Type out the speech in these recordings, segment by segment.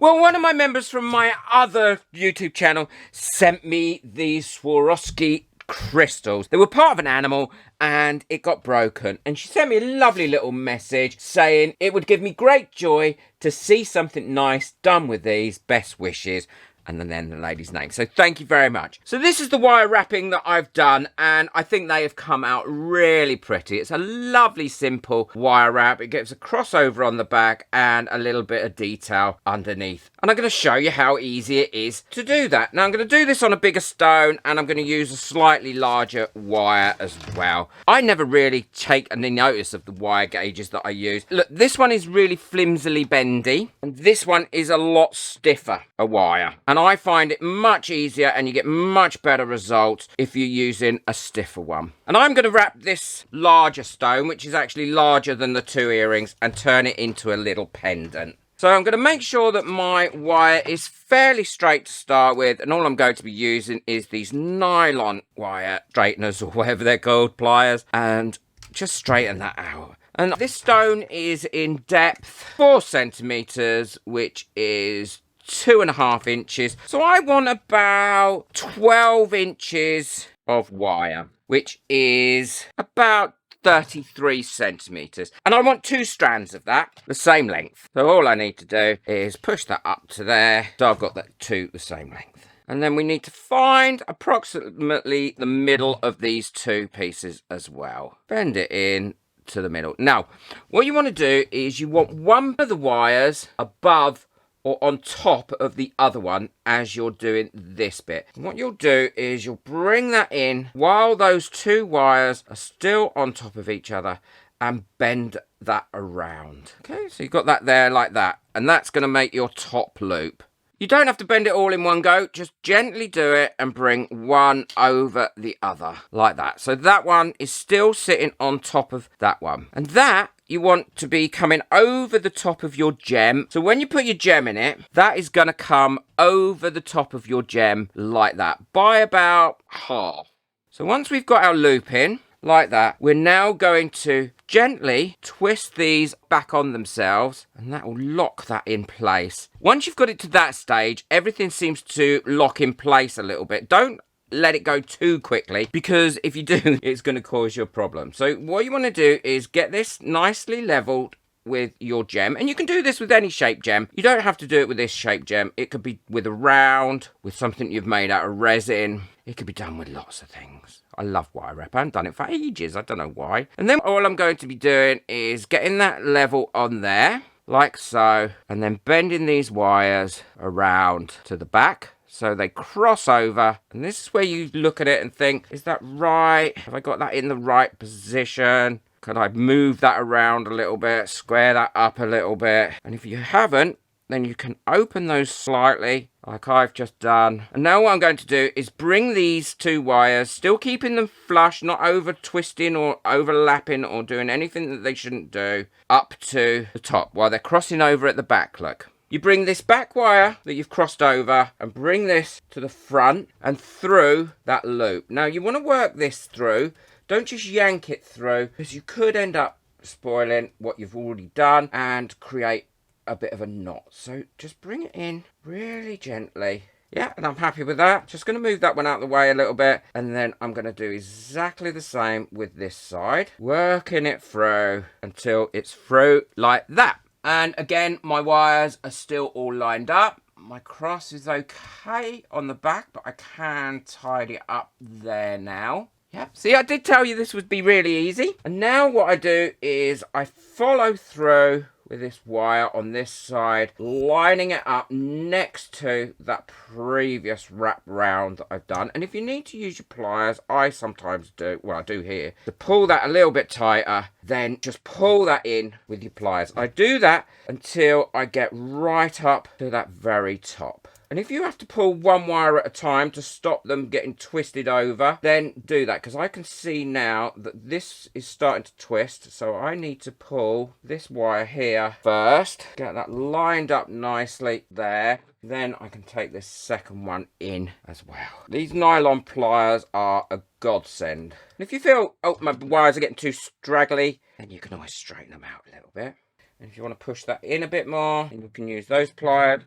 Well, one of my members from my other YouTube channel sent me these Swarovski crystals. They were part of an animal and it got broken. And she sent me a lovely little message saying it would give me great joy to see something nice done with these. Best wishes. And then the lady's name. So thank you very much. So this is the wire wrapping that I've done, and I think they have come out really pretty. It's a lovely, simple wire wrap. It gives a crossover on the back and a little bit of detail underneath. And I'm going to show you how easy it is to do that. Now I'm going to do this on a bigger stone, and I'm going to use a slightly larger wire as well. I never really take any notice of the wire gauges that I use. Look, this one is really flimsily bendy, and this one is a lot stiffer, a wire. And I find it much easier and you get much better results if you're using a stiffer one. And I'm going to wrap this larger stone, which is actually larger than the two earrings, and turn it into a little pendant. So I'm going to make sure that my wire is fairly straight to start with, and all I'm going to be using is these nylon wire straighteners, or whatever they're called, pliers, and just straighten that out. And this stone is in depth 4 centimeters, which is 2.5 inches. So I want about 12 inches of wire, which is about 33 centimeters. And I want 2 strands of that, the same length. So all I need to do is push that up to there. So I've got that 2 the same length. And then we need to find approximately the middle of these 2 pieces as well. Bend it in to the middle. Now, what you want to do is you want one of the wires above or on top of the other one as you're doing this bit. And what you'll do is you'll bring that in while those 2 wires are still on top of each other and bend that around. Okay, so you've got that there like that, and that's going to make your top loop. You don't have to bend it all in one go, just gently do it and bring one over the other like that. So that one is still sitting on top of that one, and that you want to be coming over the top of your gem. So when you put your gem in it, that is going to come over the top of your gem like that by about half. So once we've got our loop in like that, we're now going to gently twist these back on themselves, and that will lock that in place. Once you've got it to that stage, everything seems to lock in place a little bit. Don't let it go too quickly, because if you do, it's going to cause you a problem. So what you want to do is get this nicely leveled with your gem, and you can do this with any shape gem. You don't have to do it with this shape gem. It could be with a round, with something you've made out of resin. It could be done with lots of things. I love wire wrap. I haven't done it for ages. I don't know why. And then all I'm going to be doing is getting that level on there like so, and then bending these wires around to the back so they cross over. And this is where you look at it and think, is that right? Have I got that in the right position? Could I move that around a little bit, square that up a little bit? And if you haven't, then you can open those slightly like I've just done. And now what I'm going to do is bring these 2 wires, still keeping them flush, not over twisting or overlapping or doing anything that they shouldn't do, up to the top while they're crossing over at the back. Look. You bring this back wire that you've crossed over and bring this to the front and through that loop. Now you want to work this through. Don't just yank it through, because you could end up spoiling what you've already done and create a bit of a knot. So just bring it in really gently. Yeah, and I'm happy with that. Just going to move that one out of the way a little bit, and then I'm going to do exactly the same with this side, working it through until it's through like that. And again, my wires are still all lined up. My cross is okay on the back, but I can tidy it up there now. Yep, see, I did tell you this would be really easy. And now what I do is I follow through with this wire on this side, lining it up next to that previous wrap round that I've done. And if you need to use your pliers, I sometimes do, well I do here, to pull that a little bit tighter, then just pull that in with your pliers. I do that until I get right up to that very top. And if you have to pull one wire at a time to stop them getting twisted over, then do that, because I can see now that this is starting to twist. So I need to pull this wire here first, get that lined up nicely there. Then I can take this second one in as well. These nylon pliers are a godsend. And if you feel, oh, my wires are getting too straggly, then you can always straighten them out a little bit. And if you want to push that in a bit more, you can use those pliers.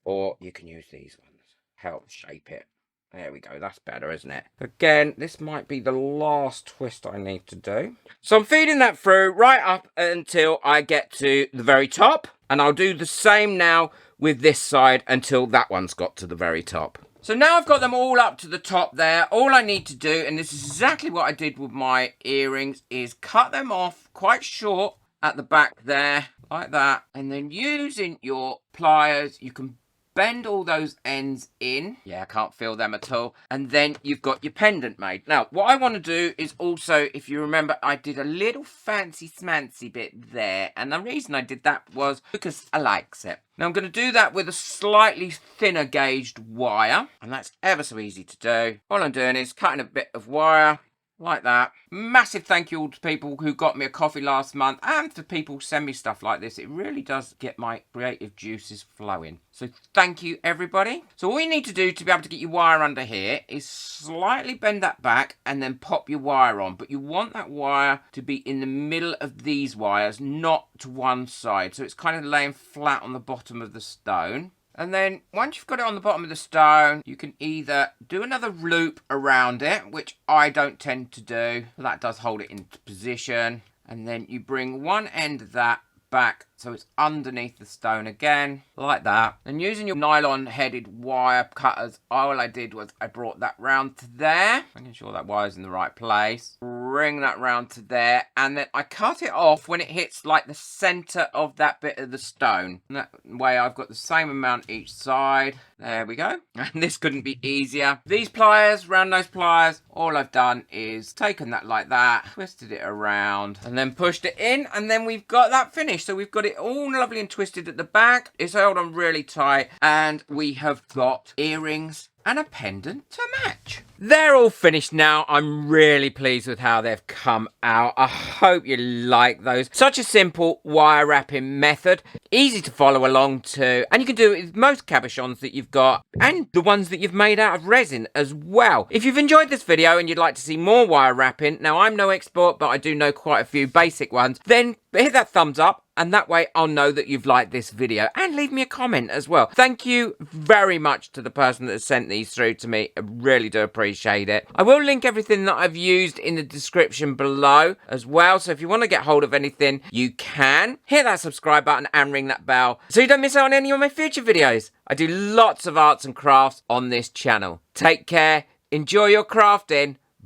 Or you can use these ones. Help shape it. There we go. That's better, isn't it? Again, this might be the last twist I need to do. So I'm feeding that through right up until I get to the very top. And I'll do the same now with this side until that one's got to the very top. So now I've got them all up to the top there. All I need to do, and this is exactly what I did with my earrings, is cut them off quite short at the back there, like that. And then using your pliers, you can bend all those ends in. Yeah, I can't feel them at all. And then you've got your pendant made. Now, what I want to do is also, if you remember, I did a little fancy smancy bit there. And the reason I did that was because I likes it. Now, I'm going to do that with a slightly thinner gauged wire. And that's ever so easy to do. All I'm doing is cutting a bit of wire. Like that. Massive thank you all to people who got me a coffee last month and for people who send me stuff like this. It really does get my creative juices flowing. So thank you, everybody. So all you need to do to be able to get your wire under here is slightly bend that back and then pop your wire on. But you want that wire to be in the middle of these wires, not to one side. So it's kind of laying flat on the bottom of the stone. And then once you've got it on the bottom of the stone, you can either do another loop around it, which I don't tend to do. That does hold it into position. And then you bring one end of that back so it's underneath the stone again, like that. And using your nylon headed wire cutters, all I did was I brought that round to there, making sure that wire's in the right place. Bring that round to there, and then I cut it off when it hits like the center of that bit of the stone. And that way I've got the same amount each side. There we go. And this couldn't be easier. These pliers, round nose pliers, all I've done is taken that like that, twisted it around, and then pushed it in, and then we've got that finished. So we've got it all lovely and twisted at the back. It's held on really tight, and we have got earrings and a pendant to match. They're all finished now. I'm really pleased with how they've come out. I hope you like those. Such a simple wire wrapping method. Easy to follow along to. And you can do it with most cabochons that you've got and the ones that you've made out of resin as well. If you've enjoyed this video and you'd like to see more wire wrapping, now I'm no expert, but I do know quite a few basic ones, then hit that thumbs up. And that way I'll know that you've liked this video. And leave me a comment as well. Thank you very much to the person that has sent these through to me. I really do appreciate it. I will link everything that I've used in the description below as well. So if you want to get hold of anything, you can. Hit that subscribe button and ring that bell so you don't miss out on any of my future videos. I do lots of arts and crafts on this channel. Take care. Enjoy your crafting.